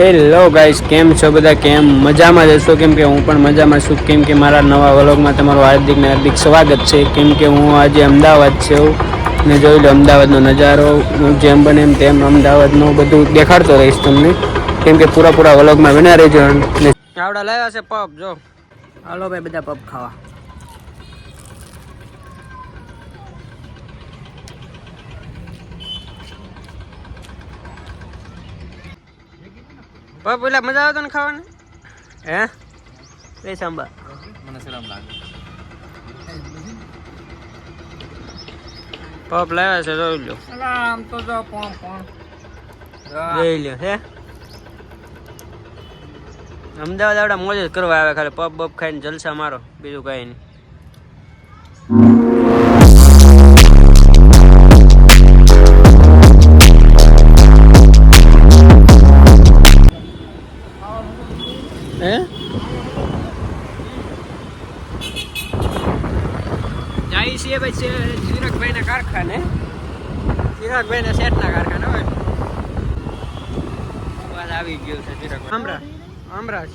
Hello guys, કેમ છો બધા? કેમ મજામાં જ હશો? કેમ કે હું પણ મજામાં છું. કેમ કે મારા નવા વ્લોગમાં તમારું હાર્દિક સ્વાગત છે. કેમ કે હું આજે અમદાવાદ છું ને જોઈ લો અમદાવાદનો નજારો. હું જેમ બને એમ તેમ અમદાવાદનું બધું દેખાડતો રહીશ તમને. કેમ કે પૂરા વ્લોગમાં બન્યા રહેજો. આવડા લાવ્યા છે પબ, જો હાલો ભાઈ બધા પબ ખાવા. પબ પેલા મજા આવે તને ખાવાની? હે રે સાંબા મને શરમ લાગે. પપ લાવ્યા છે, જોઈ લો. આમ તો જો પણ જોઈ લો. હે અમદાવાદ આવડા મોજ જ કરવા આવે, ખાલી પબ બબ ખાઈને જલસા મારો, બીજું કઈ નહીં. હે જાય છે ભાઈ ચિરાગભાઈ ના કારખાને, ચિરાગભાઈ ના શેઠ ના કારખાને હોય. વાત આવી ગયો છે ચિરાગભાઈ. આમરાજ,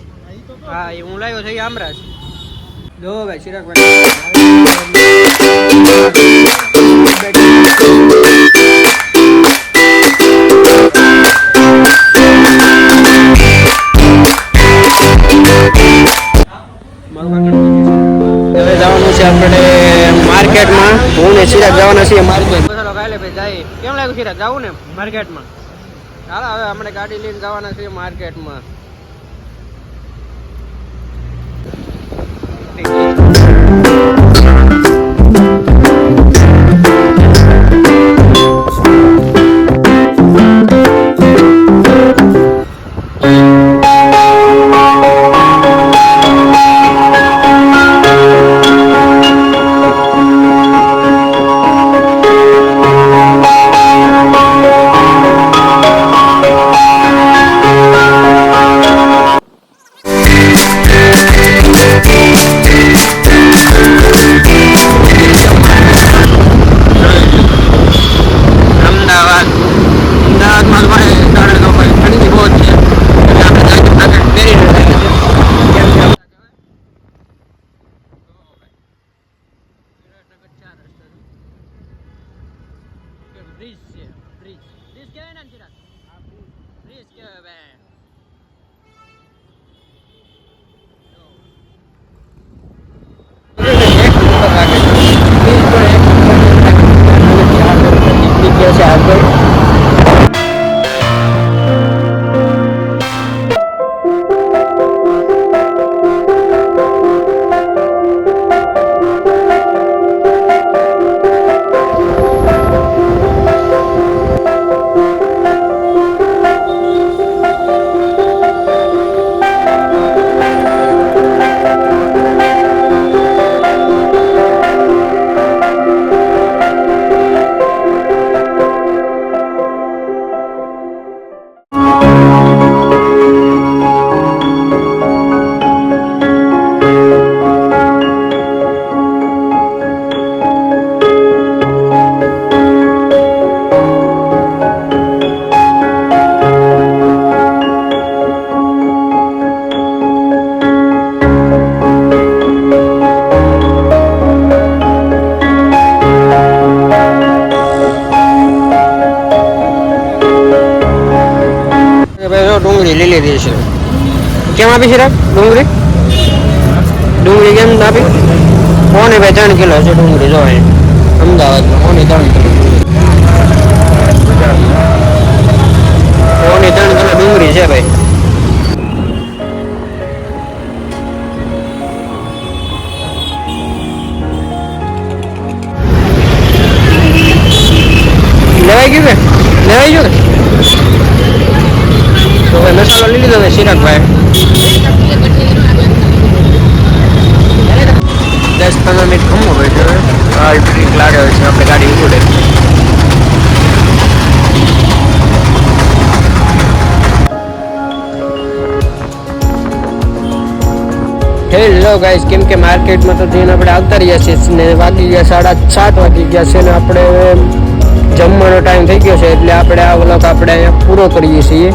હા એ હું લાવ્યો છે, આમરાજ. જો ભાઈ ચિરાગભાઈ હવે જવાનું છે આપણે માર્કેટમાં. હું ને ચિરાગ જવાના છીએ માર્કેટ. ચાલો કાલે ભાઈ જાય. કેમ લાગ્યું ચિરાગ, જવું ને માર્કેટમાં? ચાલો હવે આપણે ગાડી લઈને જવાના છીએ માર્કેટમાં. બ્રિજ છે, બ્રિજ કહેવાય ને ચિરાગ? બ્રિજ કહેવાય. ડુંગળી લઈ લીધી છે. કેમ આપી છે ડુંગળી કેમ આપી? કોને ભાઈ 3 કિલો છે ડુંગળી. જો અમદાવાદમાં કોને 3 કિલો, કોને 3 કિલો ડુંગળી છે ભાઈ. લેવાઈ ગયું કે લેવાઈ ગયું કે? તો હવે મસાલો લઈ લીધો છે ચિરાગભાઈ. 10-15 મિનિટ ખમવો પડે. હાલ ટ્રીક લાગે છે, આપણે ગાડી ઉડે. હેલો ગાઈસ, કેમ કે માર્કેટમાં તો જઈને આપણે આવતા રહ્યા છીએ ને વાગી ગયા 7:30 વાગી ગયા છે ને આપણે જમવાનો ટાઈમ થઈ ગયો છે, એટલે આપણે આ વ્લોગ આપણે અહીંયા પૂરો કરીએ છીએ.